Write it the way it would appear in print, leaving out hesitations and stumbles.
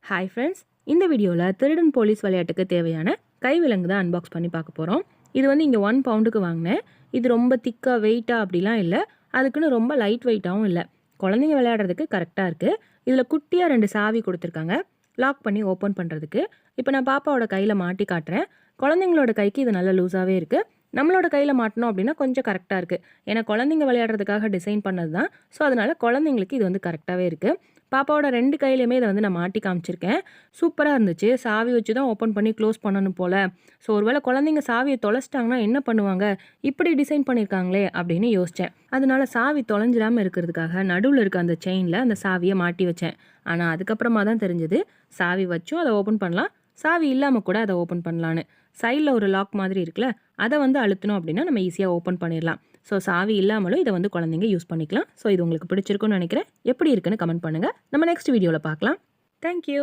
Hi friends, இந்த வீடியோவில் திருடன் போலீஸ் விளையாட்டுக்கு தேவையான கைவிலங்கு தான் அன்பாக்ஸ் பண்ணி பார்க்க போகிறோம். இது வந்து இங்கே 1 பவுண்டுக்கு வாங்கினேன். இது ரொம்ப திக்காக வெயிட்டாக அப்படிலாம் இல்லை, அதுக்குன்னு ரொம்ப லைட் வெயிட்டாகவும் இல்லை. குழந்தைங்க விளையாடுறதுக்கு கரெக்டாக இருக்குது. இதில் குட்டியாக 2 சாவி கொடுத்துருக்காங்க லாக் பண்ணி ஓப்பன் பண்ணுறதுக்கு. இப்போ நான் பாப்பாவோட கையில் மாட்டி காட்டுறேன். குழந்தைங்களோட கைக்கு இது நல்லா லூஸாகவே இருக்குது. நம்மளோட கையில் மாட்டினோம் அப்படின்னா கொஞ்சம் கரெக்டாக இருக்குது. ஏன்னா குழந்தைங்க விளையாடுறதுக்காக டிசைன் பண்ணது தான். ஸோ அதனால் குழந்தைங்களுக்கு இது வந்து கரெக்டாகவே இருக்குது. பாப்பாவோட 2 கையிலையுமே இதை வந்து நான் மாட்டி காமிச்சிருக்கேன். சூப்பராக இருந்துச்சு. சாவி வச்சு தான் ஓப்பன் பண்ணி க்ளோஸ் பண்ணணும் போல். ஸோ ஒருவேளை குழந்தைங்க சாவியை தொலைச்சிட்டாங்கன்னா என்ன பண்ணுவாங்க, இப்படி டிசைன் பண்ணியிருக்காங்களே அப்படின்னு யோசித்தேன். அதனால சாவி தொலைஞ்சிடாமல் இருக்கிறதுக்காக நடுவில் இருக்க அந்த செயினில் அந்த சாவியை மாட்டி வச்சேன். ஆனால் அதுக்கப்புறமா தான் தெரிஞ்சது சாவி வச்சும் அதை ஓப்பன் பண்ணலாம், சாவி இல்லாமல் கூட அதை ஓப்பன் பண்ணலான்னு. சைடில் ஒரு லாக் மாதிரி இருக்குல்ல, அதை வந்து அழுத்தணும் அப்படின்னா நம்ம ஈஸியாக ஓப்பன் பண்ணிடலாம். ஸோ சாவி இல்லாமலும் இதை வந்து குழந்தைங்க யூஸ் பண்ணிக்கலாம். ஸோ இது உங்களுக்கு பிடிச்சிருக்குன்னு நினைக்கிறேன். எப்படி இருக்குன்னு கமெண்ட் பண்ணுங்கள். நம்ம நெக்ஸ்ட் வீடியோவில் பார்க்கலாம். தேங்க்யூ.